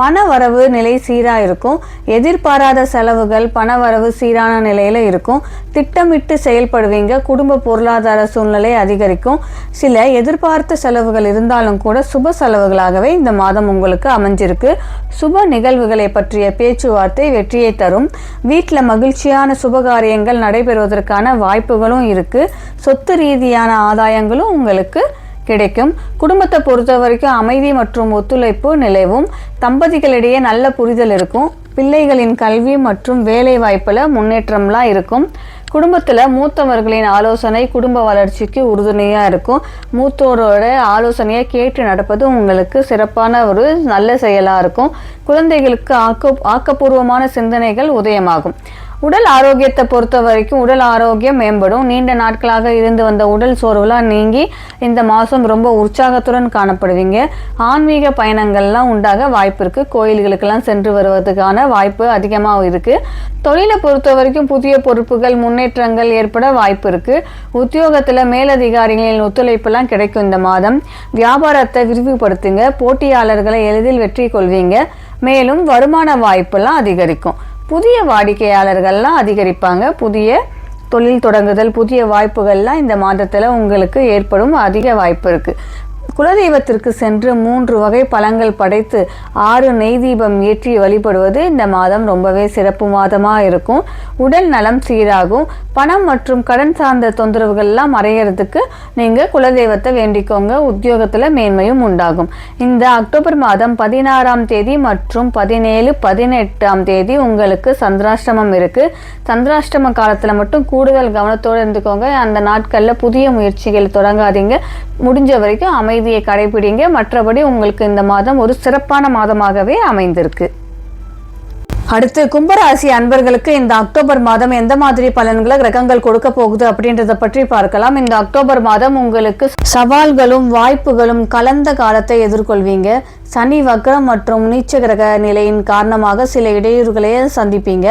பண வரவு நிலை சீரா இருக்கும். எதிர்பாராத செலவுகள் பணவரவு சீரான நிலையில இருக்கும். திட்டமிட்டு செயல்படுவீங்க. குடும்ப பொருளாதார சூழ்நிலை அதிகரிக்கும். சில எதிர்பார்த்த செலவுகள் இருந்தாலும் கூட சுப செலவுகளாகவே இந்த மாதம் உங்களுக்கு அமைஞ்சிருக்கு. சுப நிகழ்வுகளை பற்றிய பேச்சுவார்த்தை வெற்றியை தரும். வீட்டில் மகிழ்ச்சியான சுபகாரியங்கள் நடைபெறுவதற்கான வாய்ப்புகளும் இருக்கு. சொத்து ரீதியான ஆதாயங்களும் உங்களுக்கு கிடைக்கும். குடும்பத்தை பொறுத்த வரைக்கும் அமைதி மற்றும் ஒத்துழைப்பு நிலவும். தம்பதிகளிடையே நல்ல புரிதல் இருக்கும். பிள்ளைகளின் கல்வி மற்றும் வேலை வாய்ப்புல முன்னேற்றம்லாம் இருக்கும். குடும்பத்தில் மூத்தவர்களின் ஆலோசனை குடும்ப வளர்ச்சிக்கு உறுதுணையாக இருக்கும். மூத்தோரோட ஆலோசனையை கேட்டு நடப்பது உங்களுக்கு சிறப்பான ஒரு நல்ல செயலாக இருக்கும். குழந்தைகளுக்கு ஆக்கப்பூர்வமான சிந்தனைகள் உதயமாகும். உடல் ஆரோக்கியத்தை பொறுத்த வரைக்கும் உடல் ஆரோக்கியம் மேம்படும். நீண்ட நாட்களாக இருந்து வந்த உடல் சோர்வுலாம் நீங்கி இந்த மாதம் ரொம்ப உற்சாகத்துடன் காணப்படுவீங்க. ஆன்மீக பயணங்கள்லாம் உண்டாக வாய்ப்பு இருக்குது. கோயில்களுக்கெல்லாம் சென்று வருவதற்கான வாய்ப்பு அதிகமாக இருக்குது. தொழிலை பொறுத்த வரைக்கும் புதிய பொறுப்புகள் முன்னேற்றங்கள் ஏற்பட வாய்ப்பு இருக்குது. உத்தியோகத்தில் மேலதிகாரிகளின் ஒத்துழைப்பெல்லாம் கிடைக்கும் இந்த மாதம். வியாபாரத்தை விரிவுபடுத்துங்க. போட்டியாளர்களை எளிதில் வெற்றி கொள்வீங்க. மேலும் வருமான வாய்ப்பெல்லாம் அதிகரிக்கும். புதிய வாடிக்கையாளர்கள்லாம் அதிகரிப்பாங்க. புதிய தொழில் தொடங்குதல் புதிய வாய்ப்புகள்லாம் இந்த மாதத்தில் உங்களுக்கு ஏற்படும் அதிக வாய்ப்பு இருக்குது. குலதெய்வத்திற்கு சென்று 3 வகை பழங்கள் படைத்து 6 நெய் தீபம் ஏற்றி வழிபடுவது இந்த மாதம் ரொம்பவே சிறப்பு மாதமாக இருக்கும். உடல் நலம் சீராகும். பணம் மற்றும் கடன் சார்ந்த தொந்தரவுகள்லாம் மறைகிறதுக்கு நீங்கள் குலதெய்வத்தை வேண்டிக்கோங்க. உத்தியோகத்தில் மேன்மையும் உண்டாகும். இந்த அக்டோபர் மாதம் 16ஆம் தேதி மற்றும் 17, 18ஆம் தேதி உங்களுக்கு சந்திராஷ்டமம் இருக்கு. சந்திராஷ்டம காலத்தில் மட்டும் கூடுதல் கவனத்தோடு இருந்துக்கோங்க. அந்த நாட்களில் புதிய முயற்சிகள் தொடங்காதீங்க. முடிஞ்ச வரைக்கும் அமைதியை கடைபிடிங்க. மற்றபடி உங்களுக்கு இந்த மாதம் ஒரு சிறப்பான மாதமாகவே அமைந்திருக்கு. அடுத்து கும்பராசி அன்பர்களுக்கு இந்த அக்டோபர் மாதம் எந்த மாதிரி பலன்களை கிரகங்கள் கொடுக்க போகுது அப்படின்றத பற்றி பார்க்கலாம். இந்த அக்டோபர் மாதம் உங்களுக்கு சவால்களும் வாய்ப்புகளும் கலந்த காலத்தை எதிர்கொள்வீங்க. சனி வக்ரம் மற்றும் நீச்ச கிரக நிலையின் காரணமாக சில இடையூறுகளை சந்திப்பீங்க.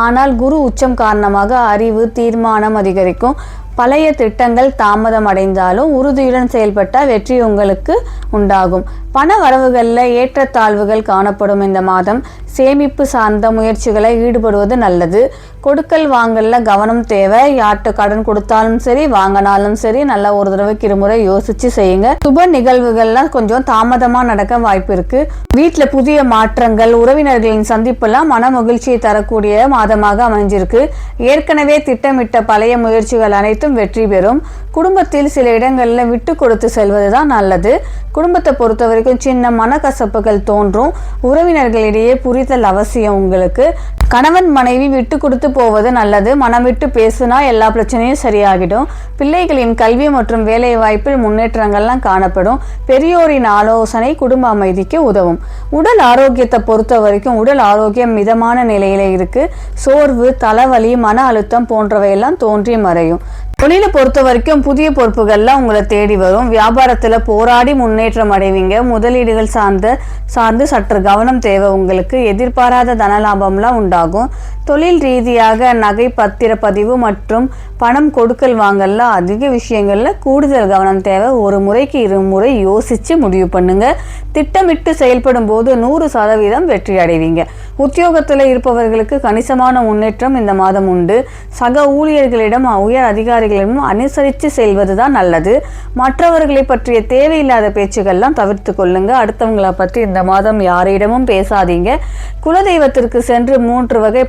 ஆனால் குரு உச்சம் காரணமாக அறிவு தீர்மானம் அதிகரிக்கும். பழைய திட்டங்கள் தாமதம் அடைந்தாலும் உறுதியுடன் செயல்பட்டால் வெற்றி உங்களுக்கு உண்டாகும். பண வரவுகளில் ஏற்றத்தாழ்வுகள் காணப்படும். இந்த மாதம் சேமிப்பு சார்ந்த முயற்சிகளை ஈடுபடுவது நல்லது. கொடுக்கல் வாங்கல கவனம் தேவை. யார்கிட்ட கடன் கொடுத்தாலும் சரி வாங்கினாலும் சரி நல்லா ஒரு தடவைக்கு இருமுறை யோசிச்சு செய்யுங்க. சுப நிகழ்வுகள்லாம் கொஞ்சம் தாமதமாக நடக்க வாய்ப்பு இருக்கு. வீட்டில் புதிய மாற்றங்கள் உறவினர்களின் சந்திப்பெல்லாம் மன மகிழ்ச்சியை தரக்கூடிய மாதமாக அமைஞ்சிருக்கு. ஏற்கனவே திட்டமிட்ட பழைய முயற்சிகள் அனைத்தும் வெற்றி பெறும். குடும்பத்தில் சில இடங்களில் விட்டு கொடுத்து செல்வதுதான் நல்லது. குடும்பத்தை பொறுத்த வரைக்கும் சின்ன மனக்கசப்புகள் தோன்றும். உறவினர்களிடையே புரிதல் அவசியம். உங்களுக்கு கணவன் மனைவி விட்டு கொடுத்து போவது நல்லது. மனம் விட்டு பேசுனா எல்லா பிரச்சனையும் சரியாகிடும். பிள்ளைகளின் கல்வி மற்றும் வேலை வாய்ப்பில் முன்னேற்றங்கள்லாம் காணப்படும். பெரியோரின் ஆலோசனை குடும்ப அமைதிக்கு உதவும். உடல் ஆரோக்கியத்தை பொறுத்த வரைக்கும் உடல் ஆரோக்கியம் மிதமான நிலையில இருக்கு. சோர்வு, தலைவலி, மன அழுத்தம் போன்றவையெல்லாம் தோன்றி மறையும். தொழிலை பொறுத்த வரைக்கும் புதிய பொறுப்புகள்லாம் உங்களை தேடி வரும். வியாபாரத்தில் போராடி முன்னேற்றம் அடைவீங்க. முதலீடுகள் சார்ந்து சற்று கவனம் தேவை. உங்களுக்கு எதிர்பாராத தனலாபம்லாம் உண்டாகும். தொழில் ரீதியாக நகை பத்திரப்பதிவு மற்றும் பணம் கொடுக்கல் வாங்கல அதிக விஷயங்கள்ல கூடுதல் கவனம் தேவை. ஒரு முறைக்கு 2 முறை யோசிச்சு முடிவு பண்ணுங்க. திட்டமிட்டு செயல்படும் போது 100% வெற்றி அடைவீங்க. உத்தியோகத்தில் இருப்பவர்களுக்கு கணிசமான முன்னேற்றம் இந்த மாதம் உண்டு. சக ஊழியர்களிடம் உயர் அதிகாரிகளிடம் அனுசரித்து செல்வதுதான் நல்லது. மற்றவர்களை பற்றிய தேவையில்லாத பேச்சுகள்லாம் தவிர்த்து கொள்ளுங்க. அடுத்தவங்களை பற்றி இந்த மாதம் யாரிடமும் பேசாதீங்க. குலதெய்வத்திற்கு சென்று 3 வகை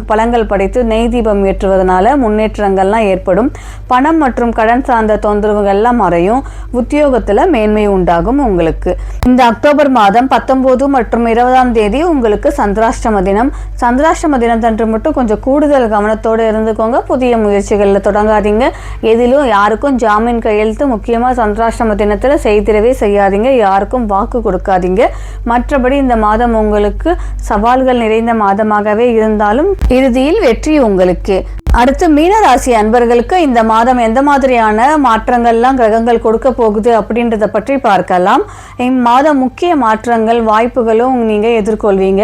பழங்கள் படைத்து நெய் தீபம் ஏற்றுவதனால முன்னேற்றங்கள்லாம் ஏற்படும். பணம் மற்றும் கடன் சார்ந்த தொந்தரவுகள்லாம் மறையும். உத்தியோகத்தில் மேன்மை உண்டாகும். உங்களுக்கு இந்த அக்டோபர் மாதம் 19 மற்றும் 20ஆம் தேதி உங்களுக்கு சந்திராஷ்டம தினம். சந்திராஷ்டம தினத்தன்று மட்டும் கொஞ்சம் கூடுதல் கவனத்தோடு இருந்துக்கோங்க. புதிய முயற்சிகளில் தொடங்காதீங்க. எதிலும் யாருக்கும் ஜாமீன் கையெழுத்து முக்கியமாக சந்திராஷ்டம தினத்தில் செய்திடவே செய்யாதீங்க. யாருக்கும் வாக்கு கொடுக்காதீங்க. மற்றபடி இந்த மாதம் உங்களுக்கு சவால்கள் நிறைந்த மாதமாகவே இருந்தாலும் இறுதியில் வெற்றி உங்களுக்கு. அடுத்து மீனராசி அன்பர்களுக்கு இந்த மாதம் எந்த மாதிரியான மாற்றங்கள்லாம் கிரகங்கள் கொடுக்க போகுது அப்படின்றத பற்றி பார்க்கலாம். இம்மாதம் முக்கிய மாற்றங்கள் வாய்ப்புகளும் நீங்க எதிர்கொள்வீங்க.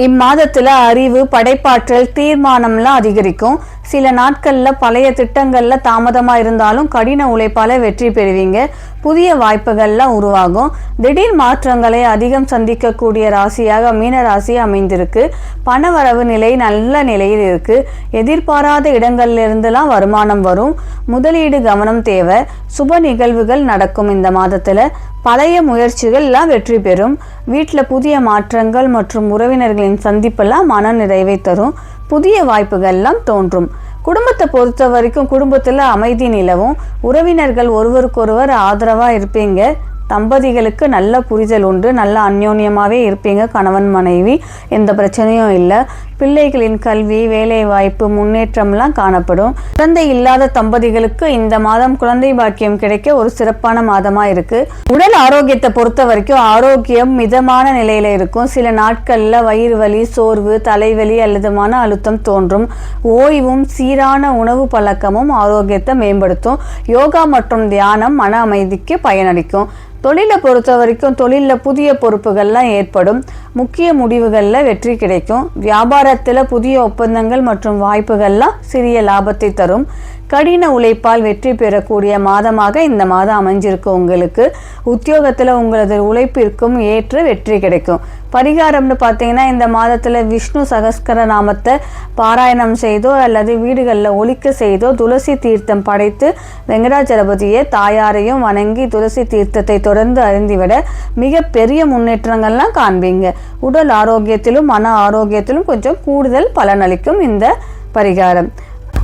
இம்மாதத்துல அறிவு, படைப்பாற்றல், தீர்மானம்லாம் அதிகரிக்கும். சில நாட்கள்ல பழைய திட்டங்கள்ல தாமதமா இருந்தாலும் கடின உழைப்பால வெற்றி பெறுவீங்க. புதிய வாய்ப்புகள்லாம் உருவாகும். திடீர் மாற்றங்களை அதிகம் சந்திக்கக்கூடிய ராசியாக மீனராசி அமைந்திருக்கு. பணவரவு நிலை நல்ல நிலையில் இருக்கு. எதிர்பாராத இடங்கள்ல இருந்துலாம் வருமானம் வரும். முதலீடு கவனம் தேவை. சுப நிகழ்வுகள் நடக்கும். இந்த மாதத்துல பழைய முயற்சிகள்லாம் வெற்றி பெறும். வீட்டில் புதிய மாற்றங்கள் மற்றும் உறவினர்களின் சந்திப்பெல்லாம் மன நிறைவை தரும். புதிய வாய்ப்புகள்லாம் தோன்றும். குடும்பத்தை பொறுத்த வரைக்கும் குடும்பத்தில் அமைதி நிலவும். உறவினர்கள் ஒருவருக்கொருவர் ஆதரவாக இருப்பீங்க. தம்பதிகளுக்கு நல்ல புரிதல் உண்டு. நல்ல அந்யோன்யமாகவே இருப்பீங்க. கணவன் மனைவி எந்த பிரச்சனையும் இல்லை. பிள்ளைகளின் கல்வி, வேலை வாய்ப்பு, முன்னேற்றம்லாம் காணப்படும். குழந்தை இல்லாத தம்பதிகளுக்கு இந்த மாதம் குழந்தை பாக்கியம் கிடைக்க ஒரு சிறப்பான மாதமாக இருக்கு. உடல் ஆரோக்கியத்தை பொறுத்த வரைக்கும் ஆரோக்கியம் மிதமான நிலையில இருக்கும். சில நாட்கள்ல வயிறு வலி, சோர்வு, தலைவலி அல்லது மன அழுத்தம் தோன்றும். ஓய்வும் சீரான உணவு பழக்கமும் ஆரோக்கியத்தை மேம்படுத்தும். யோகா மற்றும் தியானம் மன அமைதிக்கு பயனளிக்கும். தொழிலை பொறுத்த வரைக்கும் தொழிலில் புதிய பொறுப்புகள்லாம் ஏற்படும். முக்கிய முடிவுகளில் வெற்றி கிடைக்கும். வியாபாரத்தில் புதிய ஒப்பந்தங்கள் மற்றும் வாய்ப்புகள்லாம் சிறிய லாபத்தை தரும். கடின உழைப்பால் வெற்றி பெறக்கூடிய மாதமாக இந்த மாதம் அமைஞ்சிருக்கு. உங்களுக்கு உத்தியோகத்தில் உங்களது உழைப்பிற்கும் ஏற்ற வெற்றி கிடைக்கும். பரிகாரம்னு பார்த்தீங்கன்னா இந்த மாதத்தில் விஷ்ணு சகஸ்கர நாமத்தை பாராயணம் செய்தோ அல்லது வீடுகளில் ஒலிக்க செய்தோ துளசி தீர்த்தம் படைத்து வெங்கடாச்சலபதியை தாயாரையும் வணங்கி துளசி தீர்த்தத்தை தொடர்ந்து அருந்திவிட மிக பெரிய முன்னேற்றங்கள்லாம் காண்பீங்க. உடல் ஆரோக்கியத்திலும் மன ஆரோக்கியத்திலும் கொஞ்சம் கூடுதல் பலனளிக்கும் இந்த பரிகாரம்.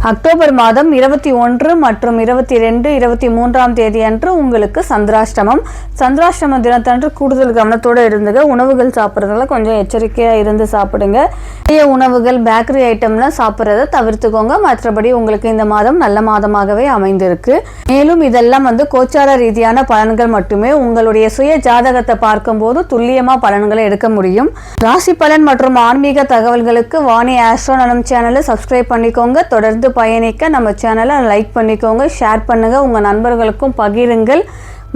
அக்டோபர் மாதம் 21 மற்றும் 22, 23ஆம் தேதி அன்று உங்களுக்கு சந்திராஷ்டமம். சந்திராஷ்டம தினத்தன்று கூடுதல் கவனத்தோடு இருந்துங்க. உணவுகள் சாப்பிட்றதுல கொஞ்சம் எச்சரிக்கையாக இருந்து சாப்பிடுங்க. நிறைய உணவுகள் பேக்கரி ஐட்டம்லாம் சாப்பிட்றத தவிர்த்துக்கோங்க. மற்றபடி உங்களுக்கு இந்த மாதம் நல்ல மாதமாகவே அமைந்திருக்கு. மேலும் இதெல்லாம் கோச்சார ரீதியான பலன்கள் மட்டுமே. உங்களுடைய சுய ஜாதகத்தை பார்க்கும்போது துல்லியமாக பலன்களை எடுக்க முடியும். ராசி பலன் மற்றும் ஆன்மீக தகவல்களுக்கு வாணி ஆஸ்ட்ரோநலம் சேனலை சப்ஸ்கிரைப் பண்ணிக்கோங்க. தொடர்ந்து பயணிக்க நம்ம சேனலை லைக் பண்ணிக்கோங்க, ஷேர் பண்ணுங்க, உங்க நண்பர்களுக்கும் பகிருங்கள்.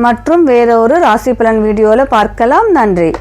மற்றும் வேறொரு ராசி பலன் வீடியோவில் பார்க்கலாம். நன்றி.